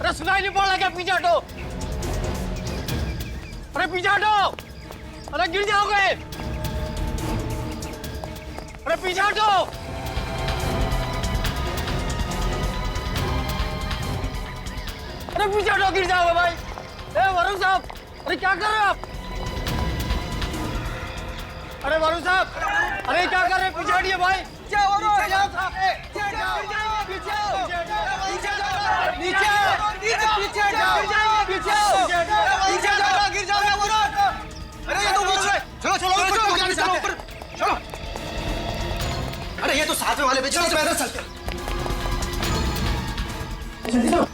अरे सुनाई नहीं पड़ रहा क्या? पीछे हटो, अरे पीछे हटो, अरे गिर जाओगे, अरे पीछे हटो, अरे पीछे हटो, गिर जाओगे भाई। ए वरुण साहब, अरे क्या कर रहे हो आप? अरे वरुण साहब, अरे क्या कर रहे हैं? पीछे हटिए भाई। क्या हो रहा है? नीचे जाओ, नीचे जाओ, नीचे जाओ, नीचे जाओ, नीचे जाओ, गिर जाओगे वरुण। अरे ये तो नीचे, चलो चलो चलो ऊपर, चलो। अरे ये तो साथ में वाले बेचारे पैदल चलते। जल्दी चलो।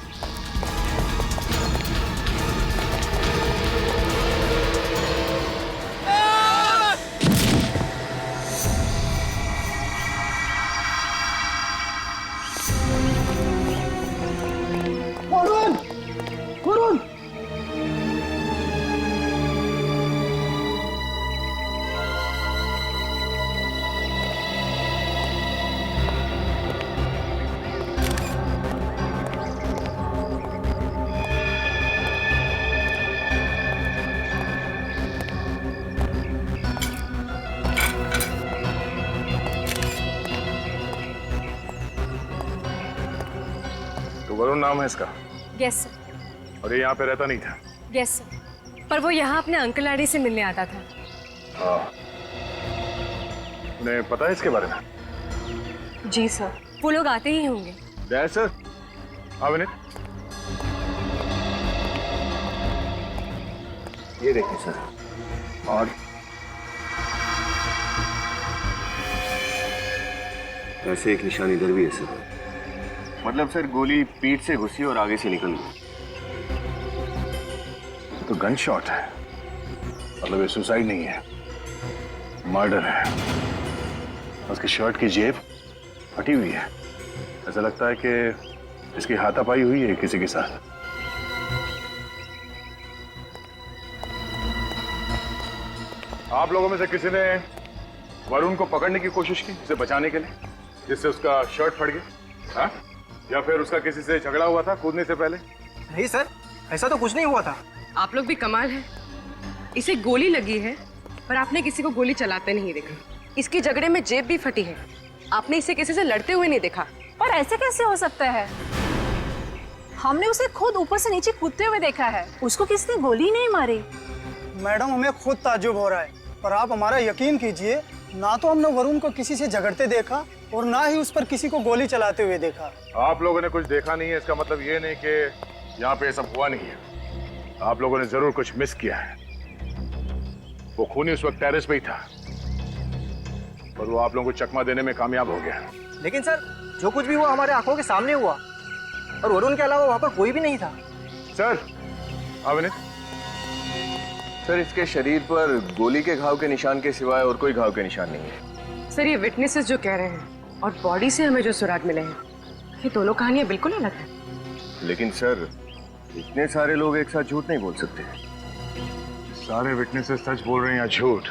वरुण नाम है इसका? Yes sir. और ये यहाँ पे रहता नहीं था? यस सर, पर वो यहाँ अपने अंकल आंटी से मिलने आता था। हाँ, उन्हें पता है इसके बारे में? जी सर, वो लोग आते ही होंगे। जय सर। हाँ विनीत, ये देखिए सर, और ऐसे एक निशान इधर भी है सर। मतलब सर गोली पीठ से घुसी और आगे से निकल गई। तो गन शॉट है, मतलब ये सुसाइड नहीं है, मर्डर है। उसकी शर्ट की जेब फटी हुई है, ऐसा लगता है कि इसकी हाथापाई हुई है किसी के साथ। आप लोगों में से किसी ने वरुण को पकड़ने की कोशिश की, उसे बचाने के लिए, जिससे उसका शर्ट फट गया? हाँ? या फिर उसका किसी से झगड़ा हुआ था कूदने से पहले? नहीं सर, ऐसा तो कुछ नहीं हुआ था। आप लोग भी कमाल है, इसे गोली लगी है पर आपने किसी को गोली चलाते नहीं देखा। इसकी झगड़े में जेब भी फटी है, आपने इसे किसी से लड़ते हुए नहीं देखा। पर ऐसे कैसे हो सकता है? हमने उसे खुद ऊपर से नीचे कूदते हुए देखा है, उसको किसी ने गोली नहीं मारी। मैडम हमें खुद ताज्जुब हो रहा है, पर आप हमारा यकीन कीजिए, ना तो हमने वरुण को किसी से झगड़ते देखा और ना ही उस पर किसी को गोली चलाते हुए देखा। आप लोगों ने कुछ देखा नहीं है, इसका मतलब ये नहीं कि यहाँ पे ये सब हुआ नहीं है। आप लोगों ने जरूर कुछ मिस किया है। वो खूनी उस वक्त टेरेस पे ही था, पर वो आप लोगों को चकमा देने में कामयाब हो गया। लेकिन सर, जो कुछ भी हुआ हमारे आंखों के सामने हुआ, और वरुण के अलावा वहाँ पर कोई भी नहीं था। सर, विनीत, सर इसके शरीर पर गोली के घाव के निशान के सिवाय और कोई घाव के निशान नहीं है। सर ये विटनेसेस जो कह रहे हैं और बॉडी से हमें जो सुराग मिले हैं, ये दोनों कहानियां बिल्कुल अलग हैं। लेकिन सर इतने सारे लोग एक साथ झूठ नहीं बोल सकते। सारे विटनेसेस सच बोल रहे हैं या झूठ,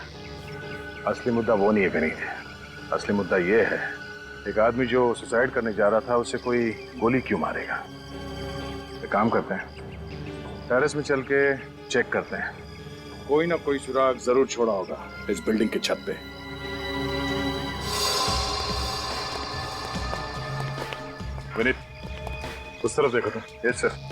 असली मुद्दा वो नहीं है विनीत। असली मुद्दा ये है, एक आदमी जो सुसाइड करने जा रहा था, उसे कोई गोली क्यों मारेगा? एक काम करते हैं, टेरेस में चल के चेक करते हैं, कोई ना कोई सुराग जरूर छोड़ा होगा इस बिल्डिंग की छत पे। विनीत, उस तरफ देखो तुम। Yes sir.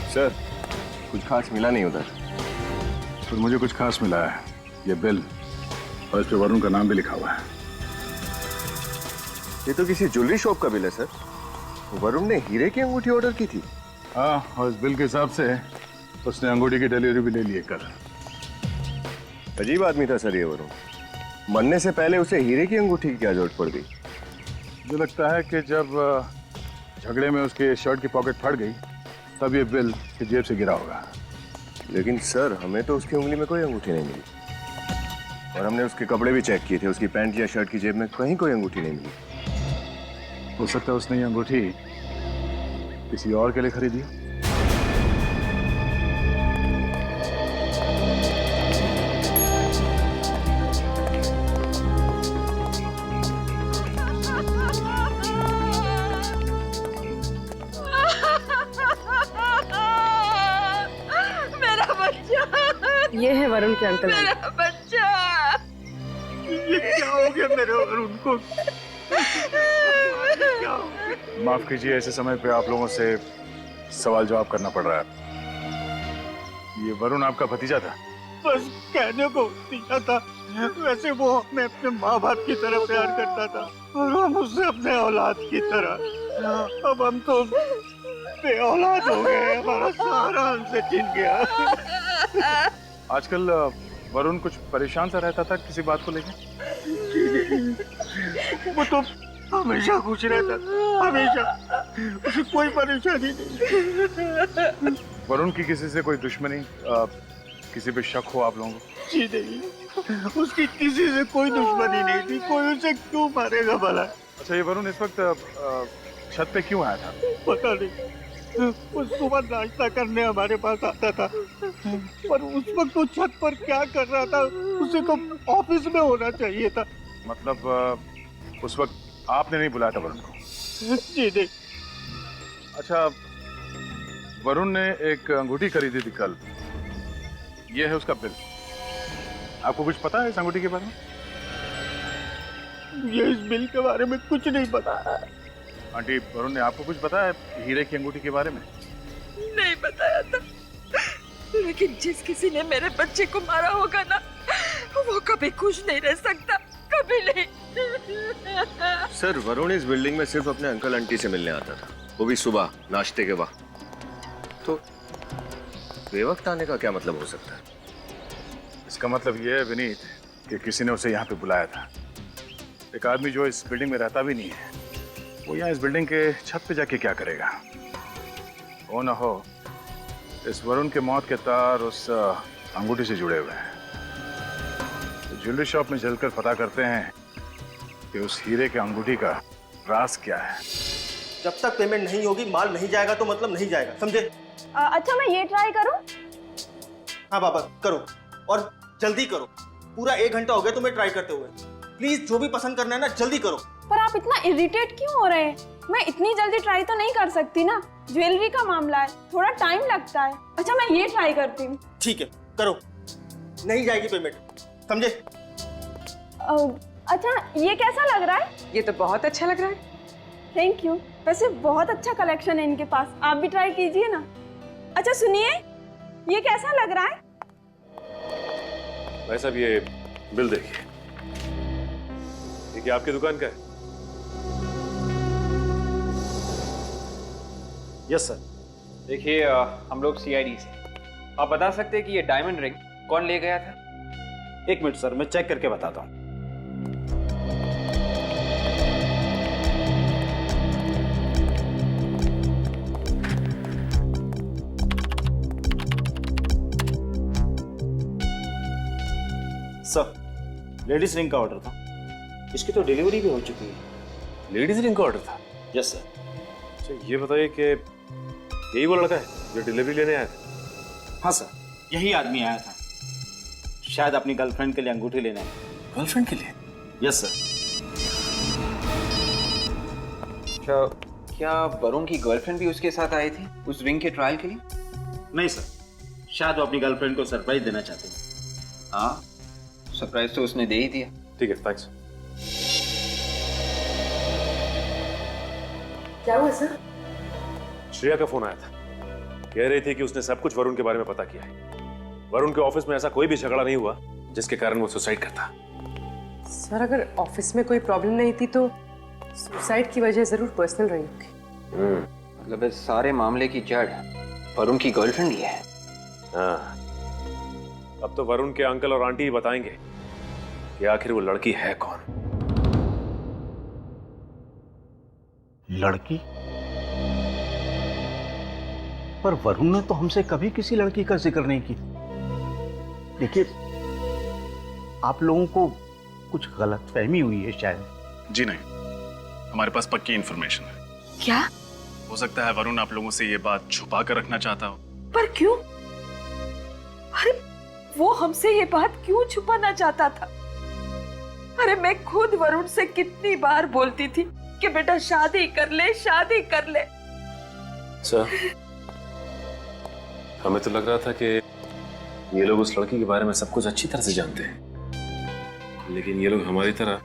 सर कुछ खास मिला नहीं उधर। तो मुझे कुछ खास मिला है, ये बिल, और इस पे वरुण का नाम भी लिखा हुआ है। ये तो किसी ज्वेलरी शॉप का बिल है सर। वरुण ने हीरे की अंगूठी ऑर्डर की थी। हाँ, और इस बिल के हिसाब से उसने अंगूठी की डिलीवरी भी ले ली है कल। अजीब आदमी था सर ये वरुण। मरने से पहले उसे हीरे की अंगूठी की क्या जरूरत पड़ गई? मुझे लगता है कि जब झगड़े में उसके शर्ट की पॉकेट फट गई तब ये बिल की जेब से गिरा होगा। लेकिन सर, हमें तो उसकी उंगली में कोई अंगूठी नहीं मिली और हमने उसके कपड़े भी चेक किए थे। उसकी पैंट या शर्ट की जेब में कहीं कोई अंगूठी नहीं मिली। हो सकता है उसने ये अंगूठी किसी और के लिए खरीदी। ये है वरुण के अंकल। मेरा बच्चा, ये क्या हो गया मेरे वरुण को? माफ कीजिए, ऐसे समय पे आप लोगों से सवाल जवाब करना पड़ रहा है। ये वरुण आपका भतीजा था? बस कहने को दिया था। वैसे वो हमें अपने माँ बाप की तरह प्यार करता था और हम उससे अपने औलाद की तरह। अब हम तो बेऔलाद हो गए, हमारा सारा हमसे छिन गया। आजकल वरुण कुछ परेशान सा रहता था किसी बात को लेकर? वो तो हमेशा खुश रहता था, हमेशा। उसे कोई परेशानी नहीं। वरुण की किसी से कोई दुश्मनी, किसी पे शक हो आप लोगों को? जी नहीं, उसकी किसी से कोई दुश्मनी नहीं थी। कोई उसे क्यों मारेगा भला? अच्छा, ये वरुण इस वक्त छत पे क्यों आया था? पता नहीं। वो सुबह नाश्ता करने हमारे पास आता था, पर उस वक्त वो छत पर क्या कर रहा था उसे तो ऑफिस में होना चाहिए था। मतलब उस वक्त आपने नहीं बुलाया था वरुण को? जी नहीं। अच्छा, वरुण ने एक अंगूठी खरीदी थी कल, ये है उसका बिल। आपको कुछ पता है इस अंगूठी के बारे में? ये इस बिल के बारे में कुछ नहीं पता। आंटी, वरुण ने आपको कुछ बताया हीरे की अंगूठी के बारे में? नहीं बताया था, लेकिन जिस किसी ने मेरे बच्चे को मारा होगा ना, वो कभी खुश नहीं रह सकता, कभी नहीं। सर, वरुण इस बिल्डिंग में सिर्फ अपने अंकल आंटी से मिलने आता था, वो भी सुबह नाश्ते के वक्त। तो बेवक्त आने का क्या मतलब हो सकता है? इसका मतलब ये है विनीत कि किसी ने उसे यहाँ पे बुलाया था। एक आदमी जो इस बिल्डिंग में रहता भी नहीं है, वो यहाँ इस बिल्डिंग के छत पे जाके क्या करेगा? हो ना हो, इस वरुण के मौत के तार उस अंगूठी से जुड़े हुए हैं। तो ज्वेलरी शॉप में चलकर पता करते हैं कि उस हीरे के अंगूठी का राज क्या है। जब तक पेमेंट नहीं होगी, माल नहीं जाएगा तो मतलब नहीं जाएगा, समझे? अच्छा, मैं ये ट्राई करूं? हाँ बाबा, करो और जल्दी करो। पूरा 1 घंटा हो गया तुम्हें ट्राई करते हुए। प्लीज जो भी पसंद करना है ना, जल्दी करो। पर आप इतना इरिटेट क्यों हो रहे हैं? मैं इतनी जल्दी ट्राई तो नहीं कर सकती ना, ज्वेलरी का मामला है, थोड़ा टाइम लगता है। अच्छा, मैं ये ट्राई करती हूँ। ठीक है, करो। नहीं जाएगी पेमेंट, समझे? अच्छा, ये कैसा लग रहा है? ये तो बहुत अच्छा लग रहा है। Thank you. वैसे बहुत अच्छा कलेक्शन है इनके पास, आप भी ट्राई कीजिए ना। अच्छा सुनिए, ये कैसा लग रहा है? भाई साहब, ये बिल देखिए। ये आपकी दुकान का है? Yes sir. देखिए, हम लोग सीआईडी से। आप बता सकते हैं कि ये डायमंड रिंग कौन ले गया था? 1 मिनट सर, मैं चेक करके बताता हूँ। सर, लेडीज रिंग का ऑर्डर था। इसकी तो डिलीवरी भी हो चुकी है। लेडीज रिंग का ऑर्डर था? Yes sir. अच्छा, ये बताइए कि यही वो लड़का है जो डिलीवरी लेने आया था? हाँ सर, यही आदमी आया था, शायद अपनी गर्लफ्रेंड के लिए अंगूठी लेने आया। गर्लफ्रेंड के लिए? Yes sir. अच्छा, क्या वरुण की गर्लफ्रेंड भी उसके साथ आई थी उस रिंग के ट्रायल के लिए? नहीं सर, शायद वो अपनी गर्लफ्रेंड को सरप्राइज देना चाहते हैं। हाँ, सरप्राइज तो उसने दे ही दिया। ठीक है, थैंक्स। क्या हुआ सर? श्रेया का फोन आया था, कह रही थी कि उसने सब कुछ वरुण के बारे में पता किया है। वरुण के ऑफिस में ऐसा कोई भी झगड़ा नहीं हुआ जिसके कारण वो सुसाइड करता। सर, अगर ऑफिस में कोई प्रॉब्लम नहीं थी तो सुसाइड की वजह जरूर पर्सनल रही होगी। मतलब इस सारे मामले की जड़ वरुण की गर्लफ्रेंड ही है। हाँ, अब तो वरुण के अंकल और आंटी ही बताएंगे कि आखिर वो लड़की है कौन। लड़की? पर वरुण ने तो हमसे कभी किसी लड़की का जिक्र नहीं की। देखिए, आप लोगों को कुछ गलतफहमी हुई है शायद। जी नहीं, हमारे पास पक्की इंफॉर्मेशन है। क्या? हो सकता है वरुण आप लोगों से ये बात छुपा कर रखना चाहता हो। पर क्यों? अरे वो हमसे ये बात क्यों छुपाना चाहता था? अरे मैं खुद वरुण से कितनी बार बोलती थी कि बेटा शादी कर ले, शादी कर ले। सर, हमें तो लग रहा था कि ये लोग उस लड़की के बारे में सब कुछ अच्छी तरह से जानते हैं, लेकिन ये लोग हमारी तरह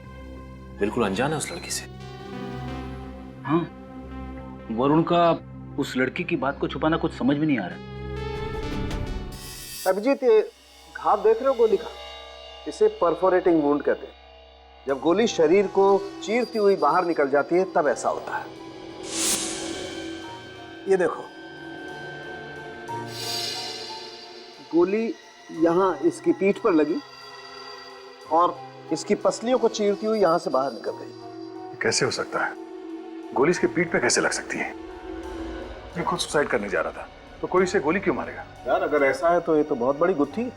बिल्कुल अनजान है उस लड़की से। हाँ, वरुण का उस लड़की की बात को छुपाना कुछ समझ में नहीं आ रहा। अभिजीत, ये घाव देख रहे हो गोली का? इसे परफोरेटिंग वुंड कहते हैं। जब गोली शरीर को चीरती हुई बाहर निकल जाती है तब ऐसा होता है। ये देखो, गोली यहाँ इसकी पीठ पर लगी और इसकी पसलियों को चीरती हुई यहाँ से बाहर निकल गई। कैसे हो सकता है? गोली इसके पीठ पे कैसे लग सकती है? ये खुद सुसाइड करने जा रहा था, तो कोई इसे गोली क्यों मारेगा? यार, अगर ऐसा है तो ये तो बहुत बड़ी गुत्थी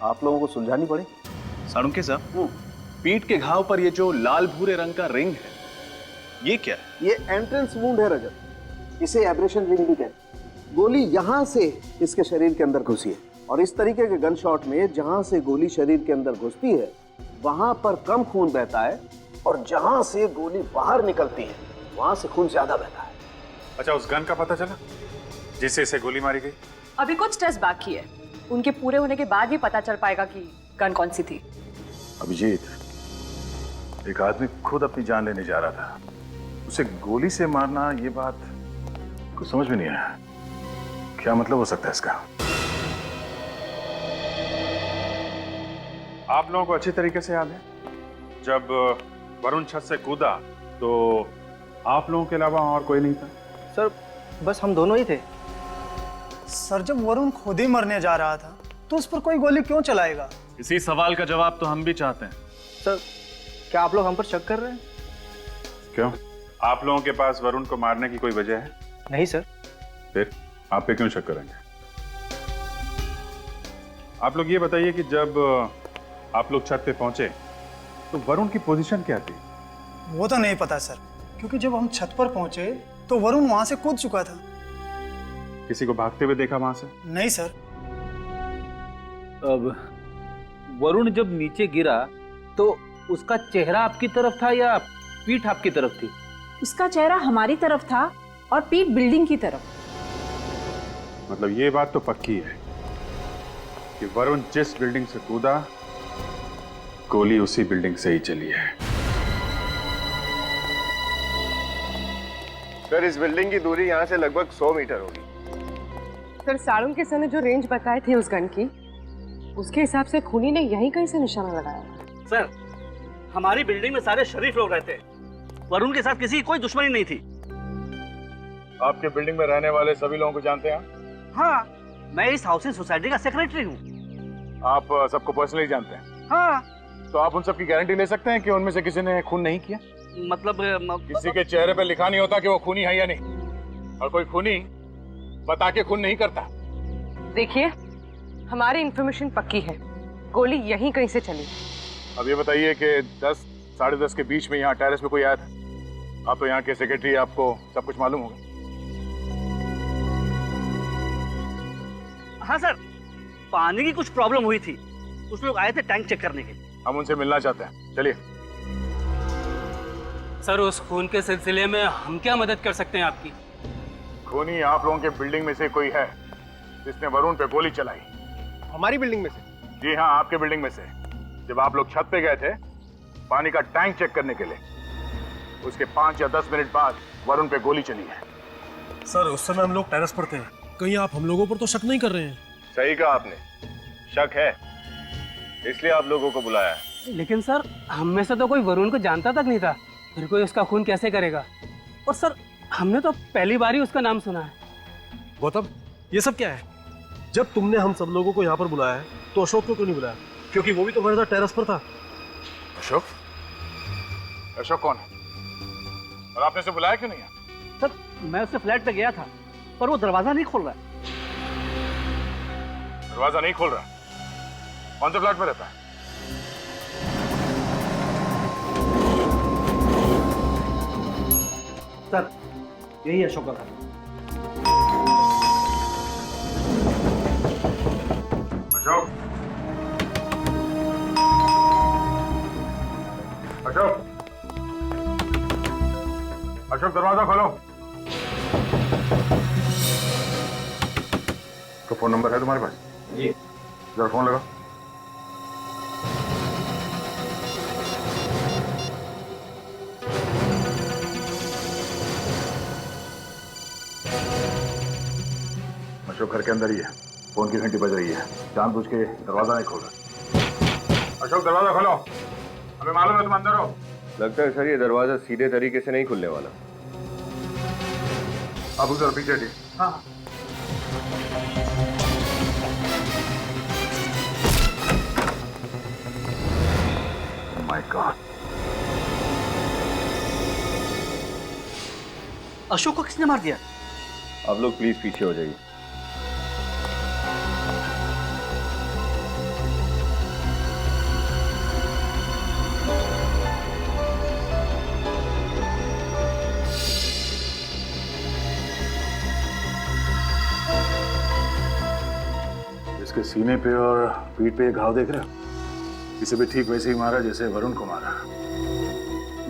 आप लोगों को सुलझानी पड़ेगी। साळुंखे साहब, पीठ के घाव पर ये जो लाल भूरे रंग का रिंग है, ये क्या है? ये एंट्रेंस वुंड है रजत, इसे एब्रेशन रिंग भी कहते हैं। गोली यहाँ से इसके शरीर के अंदर घुसी है और इस तरीके के गन शॉट में जहां से गोली शरीर के अंदर घुसती है वहां पर कम खून बहता है और जहां से गोली बाहर निकलती है वहां से खून ज्यादा बहता है। अच्छा, उस गन का पता चला जिससे इसे गोली मारी गई? अभी कुछ टेस्ट बाकी है, उनके पूरे होने के बाद ही पता चल पाएगा कि गन कौन सी थी। अभिजीत, एक आदमी खुद अपनी जान लेने जा रहा था, उसे गोली से मारना, ये बात कुछ समझ में नहीं आया। क्या मतलब हो सकता है इसका? आप लोगों को अच्छी तरीके से याद है जब वरुण छत से कूदा तो आप लोगों के अलावा और कोई नहीं था? सर, बस हम दोनों ही थे। सर, जब वरुण खुद ही मरने जा रहा था तो उस पर कोई गोली क्यों चलाएगा? इसी सवाल का जवाब तो हम भी चाहते हैं। सर, क्या आप लोग हम पर शक कर रहे हैं? क्यों? आप लोगों के पास वरुण को मारने की कोई वजह है? नहीं सर। फिर आप पे क्यों शक करेंगे? आप लोग ये बताइए कि जब आप लोग छत पे पहुंचे तो वरुण की पोजीशन क्या थी? वो तो नहीं पता सर, क्योंकि जब हम छत पर पहुंचे तो वरुण वहां से कूद चुका था। किसी को भागते हुए देखा वहां से? नहीं सर। अब वरुण जब नीचे गिरा तो उसका चेहरा आपकी तरफ था या पीठ आपकी तरफ थी? उसका चेहरा हमारी तरफ था और पीठ बिल्डिंग की तरफ। मतलब ये बात तो पक्की है कि वरुण जिस बिल्डिंग से कूदा गोली उसी बिल्डिंग से ही चली है। सर, इस बिल्डिंग की दूरी यहाँ से लगभग 100 मीटर होगी। सर, साळुंखे सर ने जो रेंज बताए थे उस गन की, उसके हिसाब से खूनी ने यहीं कहीं से निशाना लगाया। सर, हमारी बिल्डिंग में सारे शरीफ लोग रहते हैं, वरुण के साथ किसी की कोई दुश्मनी नहीं थी। आपके बिल्डिंग में रहने वाले सभी लोगों को जानते हैं? हाँ, मैं इस हाउसिंग सोसाइटी का सेक्रेटरी हूँ। आप सबको पर्सनली जानते हैं? हाँ। तो आप उन सब की गारंटी ले सकते हैं कि उनमें से किसी ने खून नहीं किया? मतलब किसी के चेहरे पे लिखा नहीं होता कि वो खूनी है या नहीं, और कोई खूनी बता के खून नहीं करता। देखिए, हमारी इंफॉर्मेशन पक्की है, गोली यहीं कहीं से चली। अब ये बताइए कि 10 साढ़े 10 के बीच में यहाँ टेरेस पे कोई आया था? आप तो यहाँ के सेक्रेटरी, आपको सब कुछ मालूम होगा। हाँ सर, पानी की कुछ प्रॉब्लम हुई थी, कुछ लोग आए थे टैंक चेक करने के लिए। हम उनसे मिलना चाहते हैं, चलिए। सर, उस खून के सिलसिले में हम क्या मदद कर सकते हैं आपकी? खूनी आप लोगों के बिल्डिंग में से कोई है जिसने वरुण पे गोली चलाई? हमारी बिल्डिंग में से? जी हाँ, आपके बिल्डिंग में से। जब आप लोग छत पे गए थे पानी का टैंक चेक करने के लिए, उसके 5 या 10 मिनट बाद वरुण पे गोली चली है। सर, उस समय हम लोग टेरेस पर थे। कहीं आप हम लोगों पर तो शक नहीं कर रहे हैं? सही कहा आपने, शक है, इसलिए आप लोगों को बुलाया है। लेकिन सर, हम में से तो कोई वरुण को जानता तक नहीं था, फिर कोई उसका खून कैसे करेगा? और सर, हमने तो पहली बार ही उसका नाम सुना है। गौतम, ये सब क्या है? जब तुमने हम सब लोगों को यहाँ पर बुलाया है तो अशोक को क्यों नहीं बुलाया? क्योंकि वो भी तो हमारे साथ टेरेस पर था। अशोक? अशोक कौन है? और आपने उसे बुलाया क्यों नहीं है? सर मैं उससे फ्लैट पे गया था पर वो दरवाजा नहीं खोल रहा है। दरवाजा नहीं खोल रहा? कौन से फ्लैट में रहता है? सर यही अशोक का घर। अशोक, अशोक, अशोक दरवाजा खोलो। तो फोन नंबर है तुम्हारे पास? जी। जरा फोन लगाओ। अशोक घर के अंदर ही है। फोन की घंटी बज रही है। जानबूझ के दरवाजा नहीं खोल रहा। अशोक दरवाजा खोलो, हमें मालूम है तुम अंदर हो। लगता है सर ये दरवाजा सीधे तरीके से नहीं खुलने वाला। अब उधर पीछे हटिए। हाँ। माय गॉड, अशोक को किसने मार दिया? आप लोग प्लीज पीछे हो जाइए। इसके सीने पे और पीठ पे घाव देख रहे हो? इसे भी ठीक वैसे ही मारा जैसे वरुण को मारा।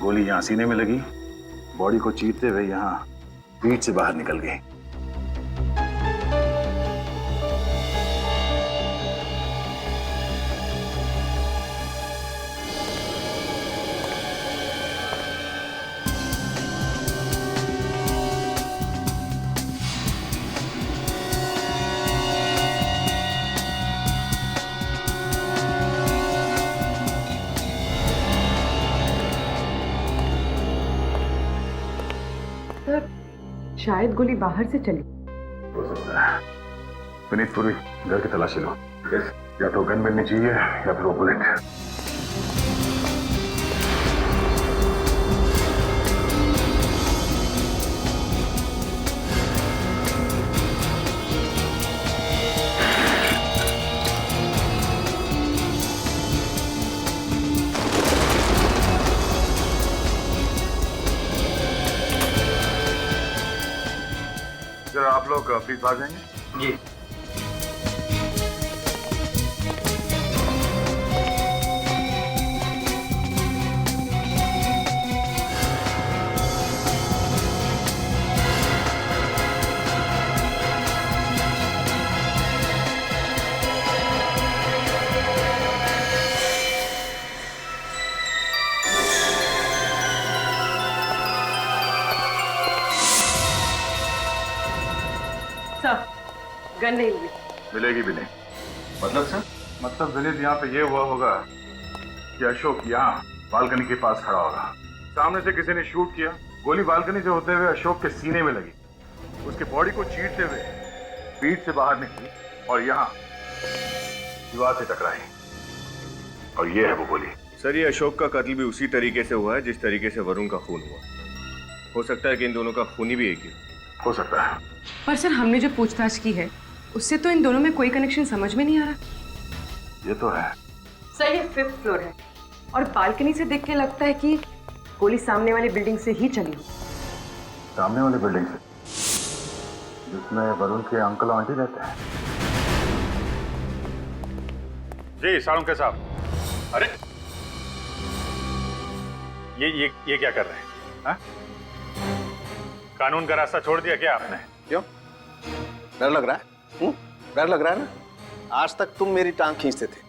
गोली यहाँ सीने में लगी, बॉडी को चीरते हुए यहाँ पीठ से बाहर निकल गई। शायद गोली बाहर से चली। हो सकता है। विनीत, पूरी घर की तलाशी लो। या तो गन मिलनी चाहिए या फिर वो बुलेट। जरा आप लोग प्लीज आ जाएंगे। जी। गन नहीं मिली। मिलेगी भी नहीं। मतलब सर? मतलब विनीत, यहाँ पे ये हुआ होगा कि अशोक यहाँ बालकनी के पास खड़ा होगा, सामने से किसी ने शूट किया, गोली बालकनी से होते हुए अशोक के सीने में लगी, उसके बॉडी को चीरते हुए पीठ से बाहर निकली और यहाँ दीवार से टकराई, और ये है वो गोली। सर ये अशोक का कत्ल भी उसी तरीके से हुआ है जिस तरीके से वरुण का खून हुआ। हो सकता है कि इन दोनों का खूनी भी एक ही हो सकता है। पर सर हमने जो पूछताछ की है उससे तो इन दोनों में कोई कनेक्शन समझ में नहीं आ रहा। ये तो है सर, ये 5th फ्लोर है और बालकनी से देख के लगता है कि गोली सामने वाली बिल्डिंग से ही चली हो। सामने वाली बिल्डिंग से, जिसमें वरुण के अंकल आंटी रहते हैं। जी साळुंखे साहब। अरे ये क्या कर रहे हैं? हा? कानून का रास्ता छोड़ दिया क्या आपने? क्यों, डर लग रहा है? डर लग रहा है ना? आज तक तुम मेरी टांग खींचते थे,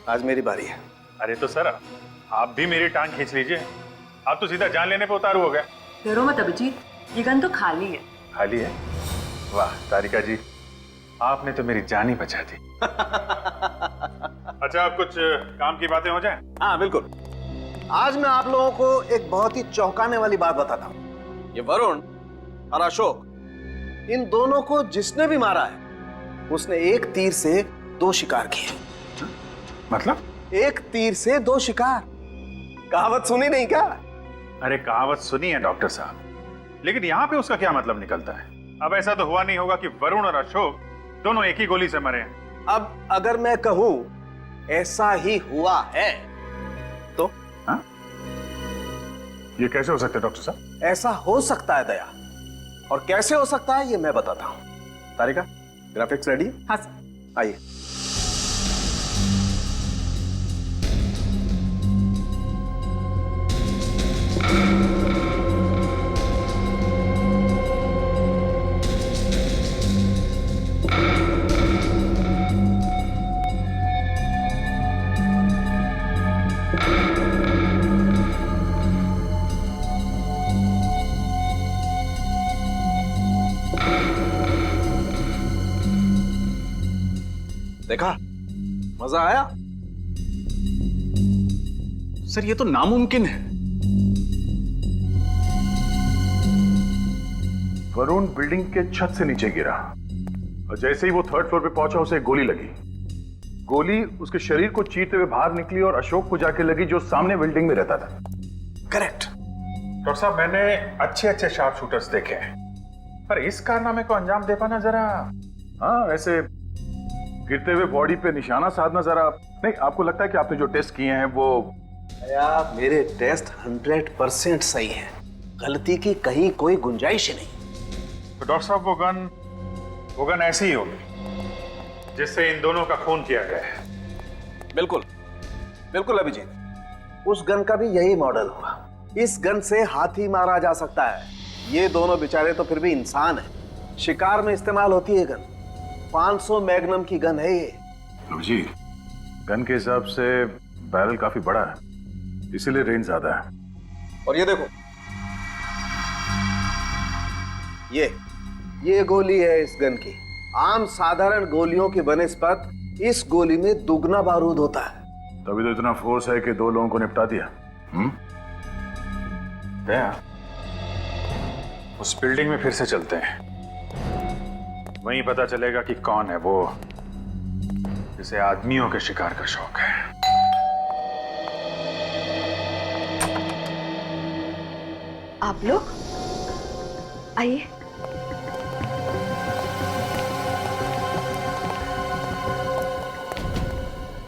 आज मेरी बारी है। अरे तो सर आप भी मेरी टांग खींच लीजिए, आप तो सीधा जान लेने पे उतारू हो गए। डरो मत अभिजीत, ये गन तो खाली है। खाली है? वाह तारिका जी, आपने तो मेरी जान ही बचा दी। अच्छा, आप कुछ काम की बातें हो जाए? हाँ बिल्कुल। आज मैं आप लोगों को एक बहुत ही चौंकाने वाली बात बताता हूँ। ये वरुण और अशोक, इन दोनों को जिसने भी मारा है उसने एक तीर से 2 शिकार किए। मतलब? एक तीर से 2 शिकार। कहावत सुनी नहीं क्या? अरे कहावत सुनी है डॉक्टर साहब, लेकिन यहाँ पे उसका क्या मतलब निकलता है? अब ऐसा तो हुआ नहीं होगा कि वरुण और अशोक दोनों एक ही गोली से मरे हैं। अब अगर मैं कहूं ऐसा ही हुआ है तो हाँ? ये कैसे हो सकता है डॉक्टर साहब? ऐसा हो सकता है दया, और कैसे हो सकता है ये मैं बताता हूं। तारिका, ग्राफिक्स रेडी? हाँ सर। आइए। देखा, मजा आया? सर ये तो नामुमकिन है। वरुण बिल्डिंग के छत से नीचे गिरा और जैसे ही वो थर्ड फ्लोर पे पहुंचा उसे एक गोली लगी। गोली उसके शरीर को चीरते हुए बाहर निकली और अशोक को जाके लगी जो सामने बिल्डिंग में रहता था। करेक्ट। डॉक्टर साहब, मैंने अच्छे अच्छे शार्प शूटर्स देखे हैं, पर इस कारनामे को अंजाम दे पाना जरा, हाँ ऐसे गिरते हुए बॉडी पे निशाना साधना जरा नहीं। आपको लगता है कि आपने जो टेस्ट किए हैं वो? यार मेरे टेस्ट 100% सही हैं, गलती की कहीं कोई गुंजाइश ही नहीं। तो डॉक्टर साहब वो गन ऐसी ही होगी जिससे इन दोनों का खून किया गया है। बिल्कुल बिल्कुल अभिजीत, उस गन का भी यही मॉडल होगा। इस गन से हाथी मारा जा सकता है। ये दोनों बेचारे तो फिर भी इंसान है। शिकार में इस्तेमाल होती है गन। 500 मैग्नम की गन है ये। अभिजीत, गन के हिसाब से बैरल काफी बड़ा है, इसीलिए रेंज ज्यादा है। और ये देखो, ये गोली है इस गन की। आम साधारण गोलियों की बनिस्बत इस गोली में दुगना बारूद होता है। तभी तो इतना फोर्स है कि 2 लोगों को निपटा दिया। दया, उस बिल्डिंग में फिर से चलते हैं, वहीं पता चलेगा कि कौन है वो जिसे आदमियों के शिकार का शौक है। आप लोग आइए।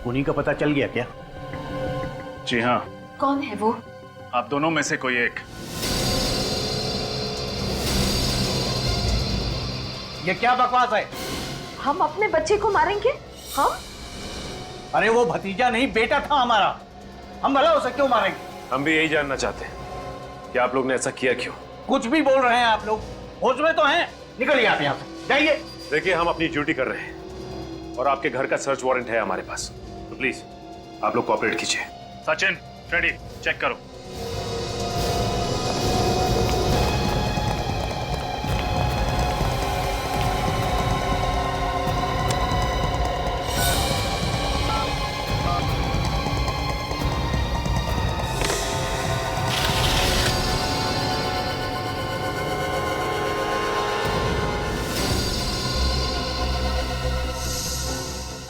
उन्हीं का पता चल गया क्या? जी हाँ। कौन है वो? आप दोनों में से कोई एक। ये क्या बकवास है? हम अपने बच्चे को मारेंगे? हम? अरे वो भतीजा नहीं, बेटा था हमारा। हम भला उसे क्यों मारेंगे? हम भी यही जानना चाहते हैं कि आप लोग ने ऐसा किया क्यों। कुछ भी बोल रहे हैं आप लोग, होश में तो हैं? निकलिए आप यहाँ से, जाइए। देखिए, हम अपनी ड्यूटी कर रहे हैं और आपके घर का सर्च वारंट है हमारे पास, तो प्लीज आप लोग कोऑपरेट कीजिए। सचिन, फ्रेडी, चेक करो।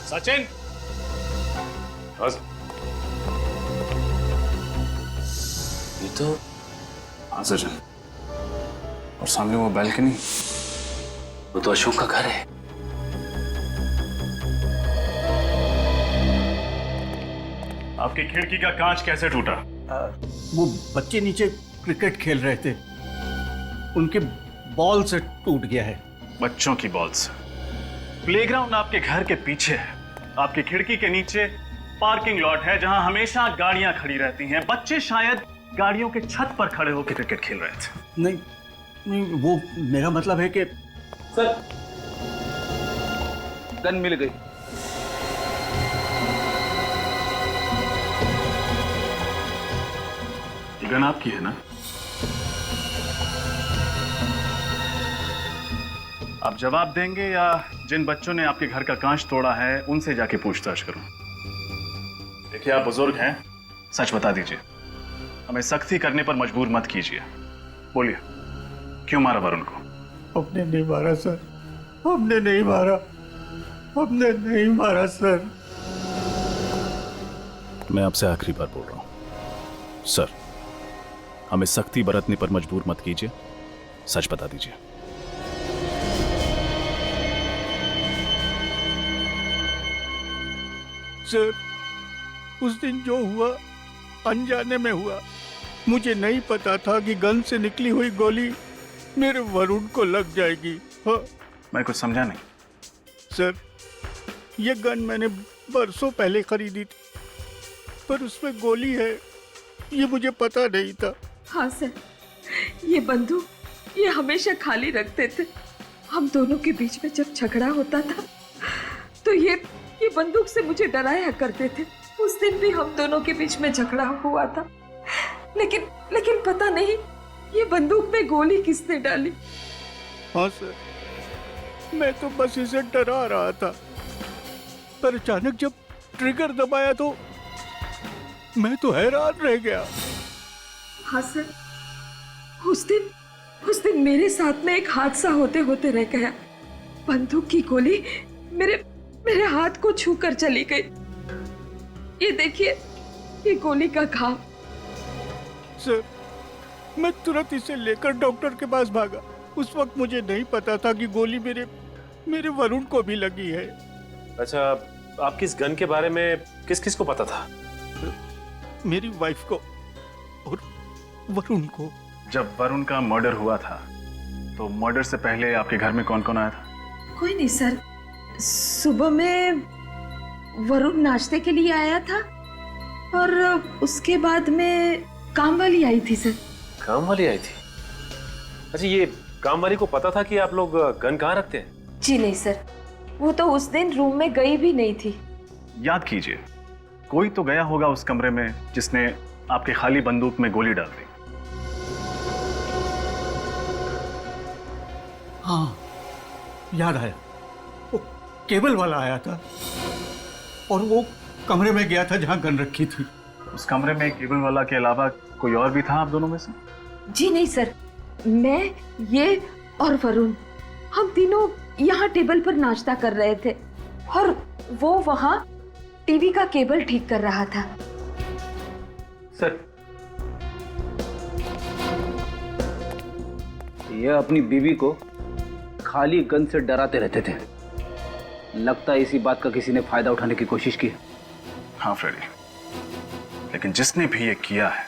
सचिन, ये तो हाँ सचिन, और सामने वो बैल्कनी, वो तो अशोक का घर है। आपकी खिड़की का कांच कैसे टूटा? वो बच्चे नीचे क्रिकेट खेल रहे थे, उनके बॉल से टूट गया है। बच्चों की बॉल से? प्लेग्राउंड आपके घर के पीछे है। आपकी खिड़की के नीचे पार्किंग लॉट है जहां हमेशा गाड़ियां खड़ी रहती हैं। बच्चे शायद गाड़ियों के छत पर खड़े होकर क्रिकेट खेल रहे थे। नहीं नहीं, वो मेरा मतलब है कि सर, गन मिल गई। ये गन आपकी है ना? आप जवाब देंगे या जिन बच्चों ने आपके घर का कांच तोड़ा है उनसे जाके पूछताछ करूं? देखिए, आप बुजुर्ग हैं, सच बता दीजिए। हमें सख्ती करने पर मजबूर मत कीजिए। बोलिए, क्यों मारा वरुण को? हमने नहीं मारा सर, हमने नहीं मारा, हमने नहीं मारा सर। मैं आपसे आखिरी बार बोल रहा हूं सर, हमें सख्ती बरतने पर मजबूर मत कीजिए। सच बता दीजिए। सर, उस दिन जो हुआ अनजाने में हुआ। मुझे नहीं पता था कि गन से निकली हुई गोली मेरे वरुण को लग जाएगी। हाँ। मैं कुछ समझा नहीं। सर, ये गन मैंने बरसों पहले खरीदी थी, पर उसमें गोली है ये मुझे पता नहीं था। हाँ सर, ये बंदूक ये हमेशा खाली रखते थे। हम दोनों के बीच में जब झगड़ा होता था तो ये बंदूक से मुझे डराया करते थे। उस दिन भी हम दोनों के बीच में झगड़ा हुआ था, लेकिन पता नहीं ये बंदूक में गोली किसने डाली। हाँ सर, मैं तो बस इसे डरा रहा था, पर अचानक जब ट्रिगर दबाया तो मैं तो हैरान रह गया। हाँ सर, उस दिन मेरे साथ में एक हादसा होते होते रह गया। बंदूक की गोली मेरे हाथ को छू कर चली गई। ये देखिए, ये गोली का घाव। सर, मैं तुरंत इसे लेकर डॉक्टर के पास भागा। उस वक्त मुझे नहीं पता था कि गोली मेरे वरुण को भी लगी है। अच्छा, आपकी इस गन के बारे में किस किस को पता था? मेरी वाइफ को और वरुण को। जब वरुण का मर्डर हुआ था तो मर्डर से पहले आपके घर में कौन कौन आया था? कोई नहीं सर, सुबह में वरुण नाश्ते के लिए आया था और उसके बाद में काम वाली आई थी सर। काम वाली आई थी? अच्छा, ये काम वाली को पता था कि आप लोग गन कहाँ रखते हैं? जी नहीं सर, वो तो उस दिन रूम में गई भी नहीं थी। याद कीजिए, कोई तो गया होगा उस कमरे में जिसने आपके खाली बंदूक में गोली डाल दी। हाँ, याद आया। वो केबल वाला आया था और वो कमरे में गया था जहां गन रखी थी। उस कमरे में केबल वाला के अलावा कोई और भी था आप दोनों में से? जी नहीं सर, मैं, ये और वरुण, हम तीनों यहाँ टेबल पर नाश्ता कर रहे थे और वो वहाँ टीवी का केबल ठीक कर रहा था। सर, ये अपनी बीवी को खाली गन से डराते रहते थे। लगता है इसी बात का किसी ने फायदा उठाने की कोशिश की। हाँ फ्रेडी, लेकिन जिसने भी ये किया है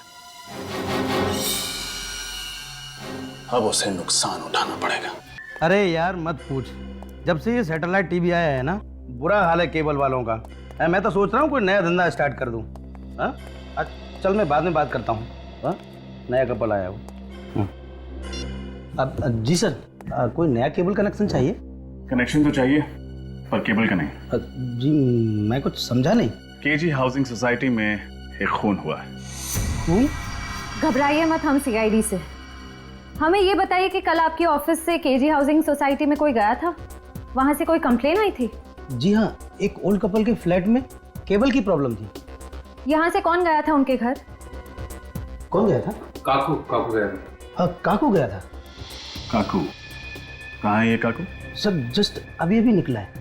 अब उसे नुकसान उठाना पड़ेगा। अरे यार मत पूछ, जब से ये सैटेलाइट टीवी आया है ना, बुरा हाल है केबल वालों का। मैं तो सोच रहा हूँ कोई नया धंधा स्टार्ट कर दूँ। हाँ, चल मैं बाद में बात करता हूँ। हाँ, नया कपल आया वो। अब जी सर, कोई नया केबल कनेक्शन चाहिए? कनेक्शन तो चाहिए पर केबल का नहीं। जी मैं कुछ समझा नहीं। केजी हाउसिंग सोसाइटी में एक खून हुआ है। खून? घबराइए मत, हम सीआईडी से। हमें ये बताइए कि कल आपके ऑफिस से केजी हाउसिंग सोसाइटी में कोई गया था? वहाँ से कोई कंप्लेन आई थी? जी हाँ, एक ओल्ड कपल के फ्लैट में केबल की प्रॉब्लम थी। यहाँ से कौन गया था उनके घर? कौन गया था? काकू गया था। हाँ, काकू गया था। काकू? कहाँ है ये काकू? सर, जस्ट अभी निकला है।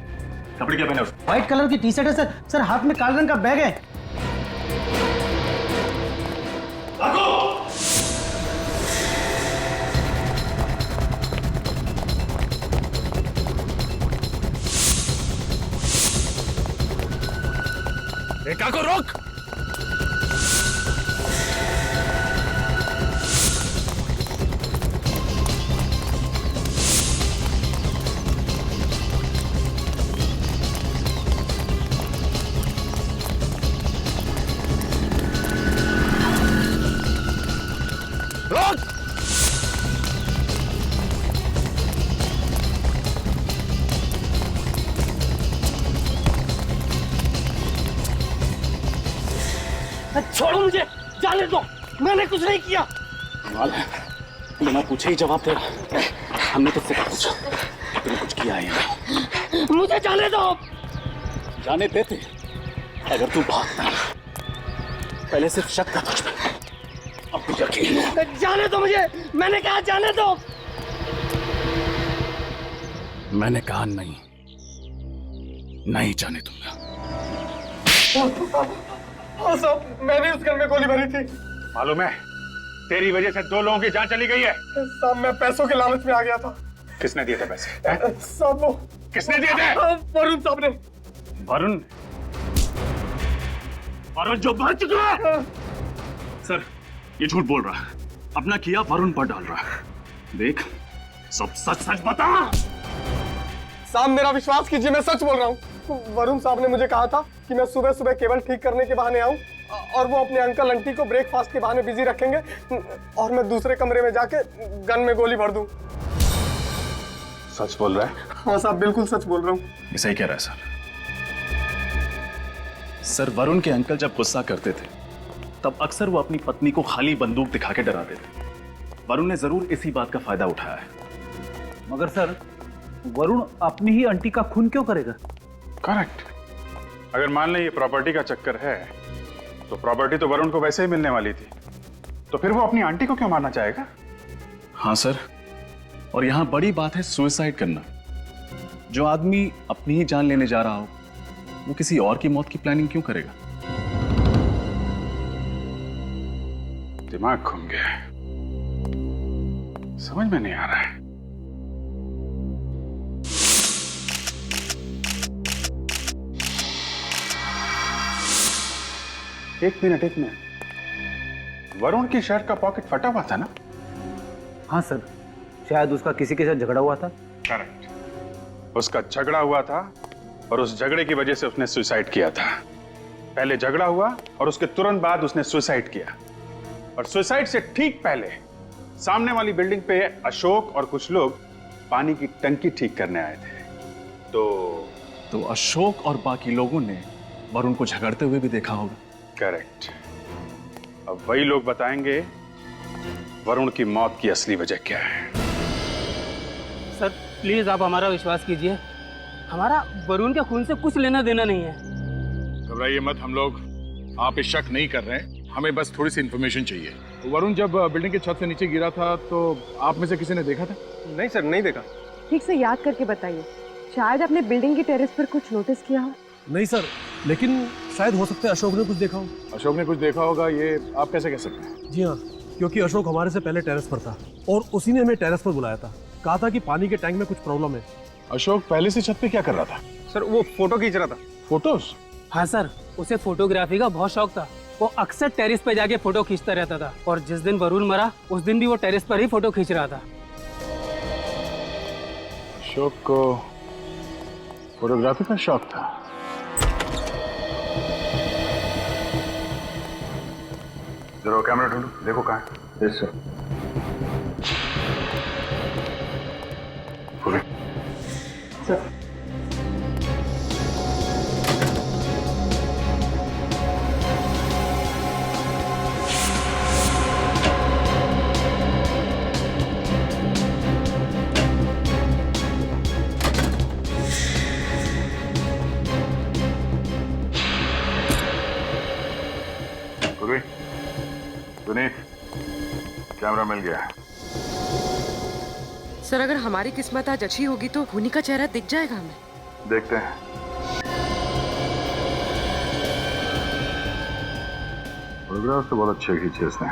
कपड़े क्या पहने? व्हाइट कलर की टी शर्ट है सर। सर, हाथ में काले रंग का बैग है। काकू रोक! छोड़ो मुझे, जाने दो, मैंने कुछ नहीं किया। कमाल है, बिना पूछे ही जवाब दे रहा। हमने तुझसे पूछा, तूने कुछ किया है या नहीं? मुझे जाने दो। जाने देते अगर तू भागता। पहले सिर्फ शक था तुझ पे, अब तो यकीन है। जाने दो मुझे, मैंने कहा जाने दो। मैंने कहा नहीं जाने दूंगा। हाँ साहब, मैंने उस घर में गोली भरी थी। मालूम है, तेरी वजह से 2 लोगों की जान चली गई है। साहब मैं पैसों के लालच में आ गया था। किसने दिए थे पैसे? साहब वो किसने दिए थे? वरुण साहब ने। वरुण? वरुण जो मर चुका है। सर ये झूठ बोल रहा है, अपना किया वरुण पर डाल रहा है। देख सब सच सच बता। साहब मेरा विश्वास कीजिए, मैं सच बोल रहा हूँ। वरुण साहब ने मुझे कहा था कि मैं सुबह सुबह केबल ठीक करने के बहाने आऊं और वो अपने अंकल आंटी को ब्रेकफास्ट के बहाने बिजी रखेंगे और मैं दूसरे कमरे में जाके गन में गोली भर दूं। सच बोल रहा है? हाँ साहब बिल्कुल सच बोल रहा हूँ। ये सही कह रहा है सर। सर वरुण के अंकल जब गुस्सा करते थे तब अक्सर वो अपनी पत्नी को खाली बंदूक दिखा के डराते थे। वरुण ने जरूर इसी बात का फायदा उठाया है। मगर सर वरुण अपनी ही आंटी का खून क्यों करेगा? करेक्ट। अगर मान लें ये प्रॉपर्टी का चक्कर है तो प्रॉपर्टी तो वरुण को वैसे ही मिलने वाली थी, तो फिर वो अपनी आंटी को क्यों मारना चाहेगा? हाँ सर, और यहां बड़ी बात है सुसाइड करना। जो आदमी अपनी ही जान लेने जा रहा हो वो किसी और की मौत की प्लानिंग क्यों करेगा? दिमाग घूम गया है, समझ में नहीं आ रहा है। एक मिनट, वरुण की शर्ट का पॉकेट फटा हुआ था ना? हाँ सर, शायद उसका किसी के साथ झगड़ा हुआ था। करेक्ट, उसका झगड़ा हुआ था और उस झगड़े की वजह से उसने सुसाइड किया था। पहले झगड़ा हुआ और उसके तुरंत बाद उसने सुसाइड किया, और सुसाइड से ठीक पहले सामने वाली बिल्डिंग पे अशोक और कुछ लोग पानी की टंकी ठीक करने आए थे। तो अशोक और बाकी लोगों ने वरुण को झगड़ते हुए भी देखा होगा। करेक्ट। अब वही लोग बताएंगे वरुण की मौत की असली वजह क्या है। सर प्लीज आप हमारा विश्वास कीजिए, हमारा वरुण के खून से कुछ लेना देना नहीं है। घबराइए मत, हम लोग आप पे शक नहीं कर रहे हैं, हमें बस थोड़ी सी इंफॉर्मेशन चाहिए। वरुण जब बिल्डिंग के छत से नीचे गिरा था तो आप में से किसी ने देखा था? नहीं सर, नहीं देखा। ठीक से याद करके बताइए, शायद आपने बिल्डिंग की टेरेस पर कुछ नोटिस किया हो। नहीं सर, लेकिन शायद हो सकता है अशोक ने कुछ देखा हो। अशोक ने कुछ देखा होगा, ये आप कैसे कह सकते हैं? जी हाँ, क्योंकि अशोक हमारे से पहले टेरेस पर था और उसी ने हमें टेरेस पर बुलाया था। कहा था कि पानी के टैंक में कुछ प्रॉब्लम है। अशोक पहले से छत पे क्या कर रहा था? सर वो फोटो खींच रहा था। फोटोज? हाँ सर, उसे फोटोग्राफी का बहुत शौक था। वो अक्सर टेरेस पे जाके फोटो खींचता रहता था, और जिस दिन वरुण मरा उस दिन भी वो टेरेस पर ही फोटो खींच रहा था। अशोक को फोटोग्राफी का शौक था। जरा कैमरा ढूंढो, देखो कहाँ है। Yes sir. Sir Sunit, camera मिल गया। सर अगर हमारी किस्मत आज अच्छी होगी तो खूनी का चेहरा दिख जाएगा हमें। देखते हैं। फोटोग्राफ तो बहुत अच्छे खींचे इसने।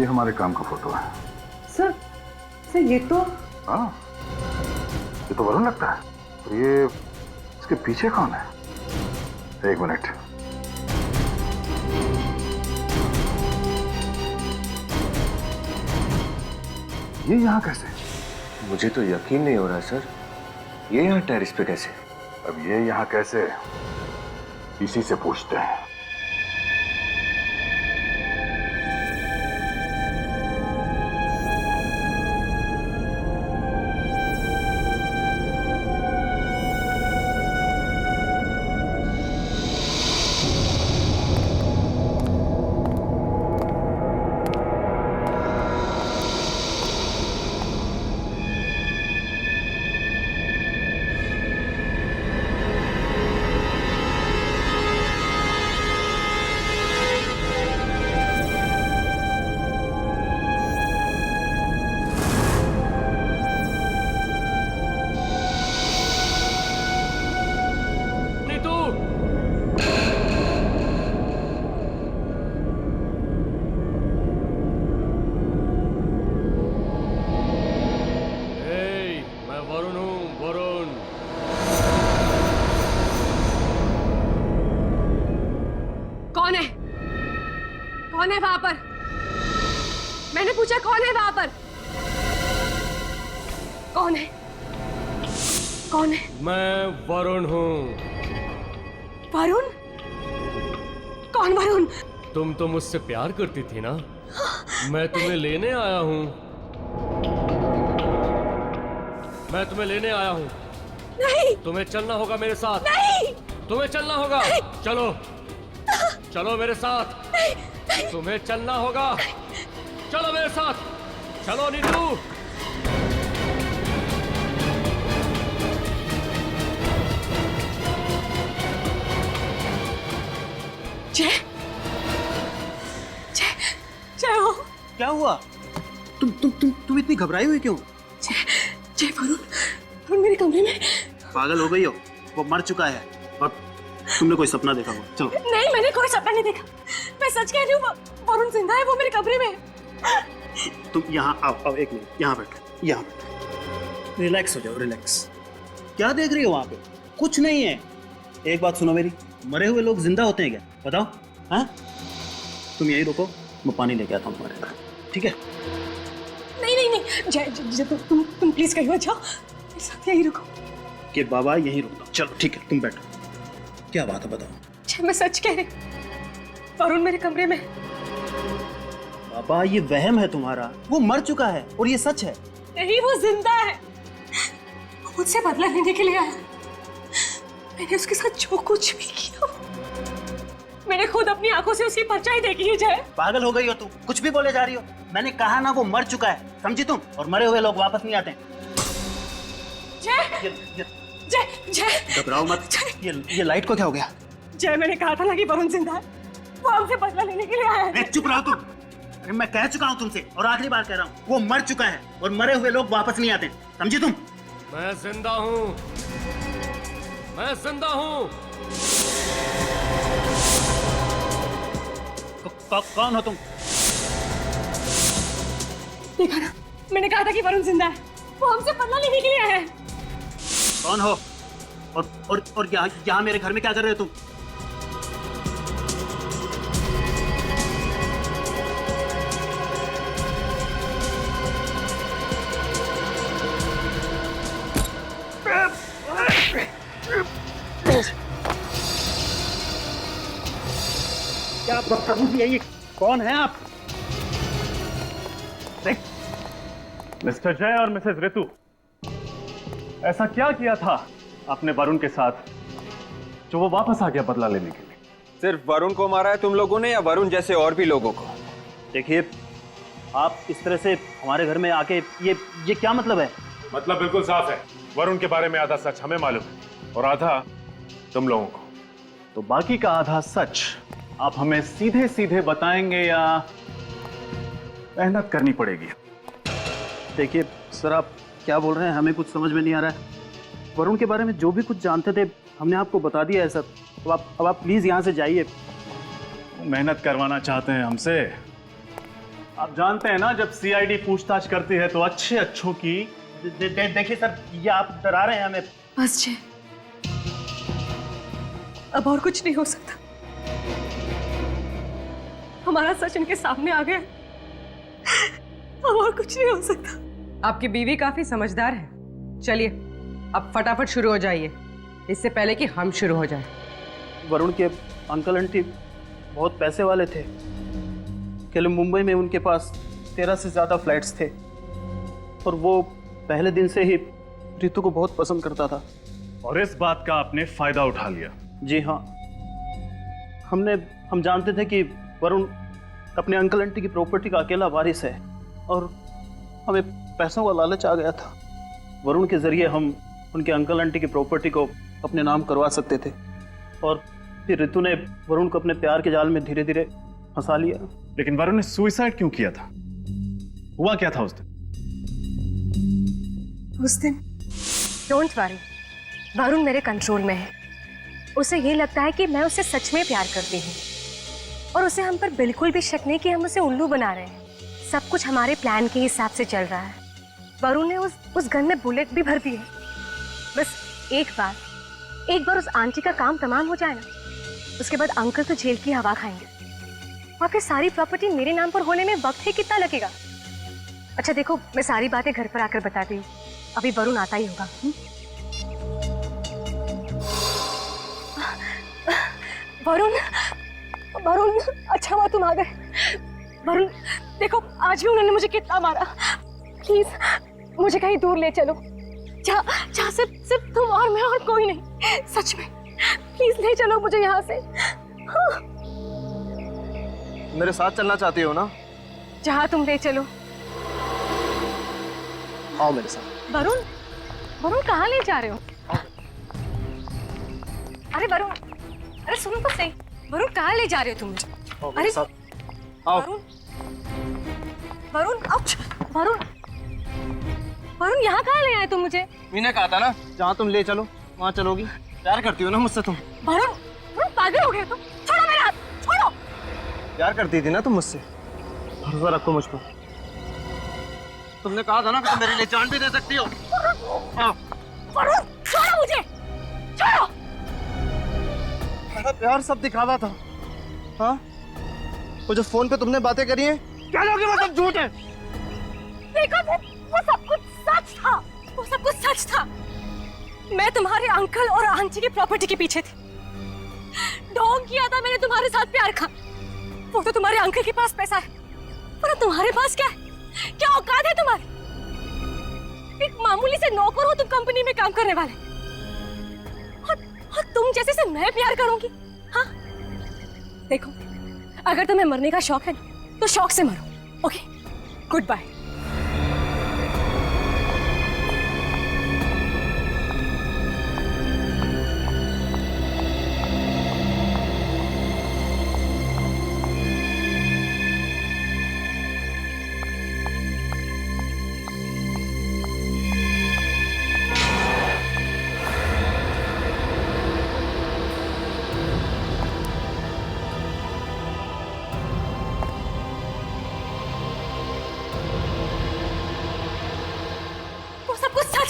ये हमारे काम का फोटो है। सर ये तो हाँ, ये तो वरुण लगता है। तो ये इसके पीछे कौन है? एक मिनट, ये यहाँ कैसे? मुझे तो यकीन नहीं हो रहा सर, ये यहाँ टेरेस पे कैसे? अब ये यहाँ कैसे, इसी से पूछते हैं। कौन है वहां पर? मैंने पूछा कौन है वहां पर? कौन है? कौन है? मैं वरुण हूँ। वरुण? कौन वरुण? तुम तो मुझसे प्यार करती थी ना, मैं तुम्हें लेने आया हूँ। मैं तुम्हें लेने आया हूँ। नहीं। तुम्हें चलना होगा मेरे साथ। नहीं। तुम्हें चलना होगा। नहीं। चलो चलो मेरे साथ। नहीं। नहीं। तुम्हें चलना होगा। चलो मेरे साथ। चलो नीतू। जय जय जय हो। क्या हुआ? तुम इतनी घबराई हुई क्यों? जय वरुण मेरे कमरे में। पागल हो गई हो? वो मर चुका है और तुमने कोई सपना देखा होगा। चलो। नहीं, मैंने कोई सपना नहीं देखा। मैं सच कह रही हूँ, वरुण जिंदा है, वो मेरे कमरे में है। तुम यहाँ आओ, एक मिनट यहाँ बैठो, यहाँ बैठो। रिलैक्स हो जाओ, रिलैक्स। क्या देख रही हो वहाँ पे? कुछ नहीं है। एक बात सुनो मेरी, मरे हुए लोग जिंदा होते हैं क्या? बताओ। हाँ, तुम यही रुको, मैं पानी लेके आता हूँ तुम्हारे घर, ठीक है? नहीं नहीं नहीं जय, तुम प्लीज कहीं मत जाओ, मेरे साथ यहीं रुको। कि बाबा यहीं रुकता। चलो ठीक है, तुम बैठो। क्या बात है बताओ। जय मैं सच कह रही, वरुण मेरे कमरे में। बाबा ये वहम है तुम्हारा, वो मर चुका है और ये सच है। नहीं, वो जिंदा है। वो मुझसे बदला लेने के लिए आया। मैंने उसके साथ जो कुछ भी किया, मैंने खुद अपनी आंखों से उसकी परछाई देखी है। जय पागल हो गई हो तुम, कुछ भी बोले जा रही हो। मैंने कहा ना वो मर चुका है, समझी तुम? और मरे हुए लोग वापस नहीं आते। जय जय जय घबराओ मत। ये लाइट को क्या हो गया? जय मैंने कहा था ना कि वरुण जिंदा है, वो हमसे बदला लेने के लिए आया है। चुप रहो तुम। अरे मैं कह चुका हूँ तुमसे और आखिरी बार कह रहा हूँ, वो मर चुका है और मरे हुए लोग वापस नहीं आते, समझी तुम? मैं जिंदा हूँ, मैं जिंदा हूँ। कौन हो तुम? देखा ना, मैंने कहा था कि वरुण जिंदा है, वो हमसे बदला लेने के लिए आया है। कौन हो? और यहाँ मेरे घर में क्या कर रहे हो तुम? क्या बदतमीजी है ये? कौन है आप? मिस्टर जय और मिसेस ऋतु, ऐसा क्या किया था आपने वरुण के साथ जो वो वापस आ गया बदला लेने के लिए? सिर्फ वरुण को मारा है तुम लोगों ने या वरुण जैसे और भी लोगों को? देखिए, आप इस तरह से हमारे घर में आके ये क्या मतलब है? मतलब बिल्कुल साफ है, वरुण के बारे में आधा सच हमें मालूम है और आधा तुम लोगों को। तो बाकी का आधा सच आप हमें सीधे सीधे बताएंगे या मेहनत करनी पड़ेगी? देखिए सर, आप क्या बोल रहे हैं, हमें कुछ समझ में नहीं आ रहा है। वरुण के बारे में जो भी कुछ जानते थे हमने आपको बता दिया है सर। अब आप प्लीज यहाँ से जाइए। मेहनत करवाना चाहते हैं हमसे? आप जानते हैं ना, जब सीआईडी पूछताछ करती है तो अच्छे अच्छों की। देखिए सर, ये आप डरा रहे हैं हमें। बस जय, अब और कुछ नहीं हो सकता। हमारा सच इनके सामने आ गया, अब और कुछ नहीं हो सकता। आपकी बीवी काफी समझदार है। चलिए अब फटाफट शुरू हो जाइए, इससे पहले कि हम शुरू हो जाएं। वरुण के अंकल आंटी बहुत पैसे वाले थे। कल मुंबई में उनके पास 13 से ज्यादा फ्लैट्स थे और वो पहले दिन से ही ऋतु को बहुत पसंद करता था। और इस बात का आपने फायदा उठा लिया? जी हाँ, हम जानते थे कि वरुण अपने अंकल आंटी की प्रॉपर्टी का अकेला वारिस है और हमें पैसों का लालच आ गया था। वरुण के जरिए हम उनके अंकल आंटी की प्रॉपर्टी को अपने नाम करवा सकते थे और फिर ऋतु ने वरुण को अपने प्यार के जाल में धीरे धीरे फंसा लिया। लेकिन वरुण ने सुसाइड क्यों किया था? हुआ क्या था उस दिन? उस दिन डोंट वरी, वरुण मेरे कंट्रोल में है। उसे ये लगता है कि मैं उसे सच में प्यार करती हूँ और उसे हम पर बिल्कुल भी शक नहीं कि हम उसे उल्लू बना रहे हैं। सब कुछ हमारे प्लान के हिसाब से चल रहा है। वरुण ने उस गन में बुलेट भी भर दी है। बस एक बार उस आंटी का काम तमाम हो जाए ना, उसके बाद अंकल तो जेल की हवा खाएंगे और फिर सारी प्रॉपर्टी मेरे नाम पर होने में वक्त ही कितना लगेगा? अच्छा देखो, मैं सारी बातें घर पर आकर बताती हूँ, अभी वरुण आता ही होगा। वरुण, वरुण, अच्छा हुआ तुम आ गए। वरुण देखो, आज भी उन्होंने मुझे कितना मारा। प्लीज मुझे कहीं दूर ले चलो, जहाँ सिर्फ तुम और मैं और कोई नहीं। सच में प्लीज ले चलो मुझे यहाँ से। हाँ। मेरे साथ चलना चाहती हो ना? जहाँ तुम ले चलो। आओ मेरे साथ। वरुण, वरुण कहाँ ले जा रहे हो? अरे वरुण, अरे सुनो तो सही, वरुण कहाँ ले जा रहे हो तुम मुझे? अरे वरुण, वरुण, वरुण, वरुण यहाँ कहाँ ले आए तुम मुझे? मैंने कहा था ना, जहाँ तुम ले चलो वहाँ चलोगी। प्यार करती हो ना मुझसे तुम? वरुण, वरुण पागल हो गए तुम? छोड़ो मेरा हाथ, छोड़ो। प्यार करती थी ना तुम मुझसे? भरोसा रखो मुझ पर। तुमने कहा था ना कि तुम मेरे लिए जान भी दे सकती हो। वरुण छोड़ो मुझे, छोड़ो। मेरा प्यार सब दिखावा था। हाँ, वो जो फोन पे तुमने बातें करी हैं, क्या लोगे वो सब झूठ है। देखो वो सब कुछ सच था, वो सब कुछ सच था। मैं तुम्हारे अंकल और आंटी की प्रॉपर्टी के पीछे थी। ढोंग किया था मैंने तुम्हारे साथ प्यार का। वो तो तुम्हारे अंकल के पास पैसा है, पर तुम्हारे पास क्या है? क्या औकात है तुम्हारी? एक मामूली से नौकर हो तुम कंपनी में काम करने वाले, और तुम जैसे से मैं प्यार करूंगी? हाँ देखो, अगर तुम्हें मरने का शौक है ना, तो शौक से मरो। Okay, good bye.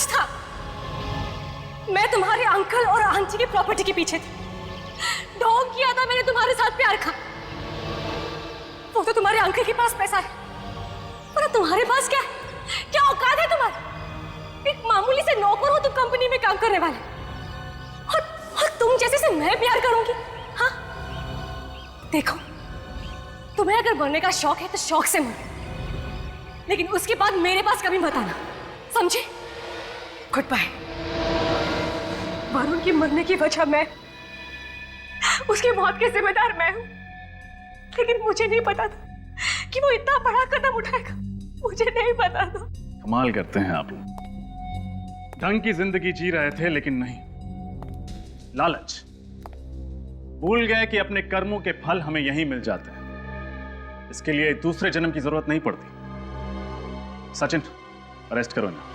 था। मैं तुम्हारे अंकल और आंटी की प्रॉपर्टी के पीछे थी। ढोंग किया था मैंने तुम्हारे साथ प्यार का। वो तो तुम्हारे अंकल के पास पैसा है, पर तुम्हारे पास क्या है? क्या औकात है तुम्हारी? एक मामूली से नौकर हो तुम कंपनी में काम करने वाले, और तुम जैसे से मैं प्यार करूंगी? हाँ देखो, तुम्हें अगर मरने का शौक है तो शौक से मरो, लेकिन उसके बाद मेरे पास कभी मत आना, समझे? Good bye. वरुण की मरने की वजह मैं, उसकी मौत के जिम्मेदार मैं हूं, लेकिन मुझे नहीं पता था कि वो इतना बड़ा कदम उठाएगा। मुझे नहीं पता था। कमाल करते हैं आप लोग। ढंग की जिंदगी जी रहे थे, लेकिन नहीं, लालच। भूल गए कि अपने कर्मों के फल हमें यहीं मिल जाते हैं। इसके लिए दूसरे जन्म की जरूरत नहीं पड़ती। सचिन, अरेस्ट करो ना।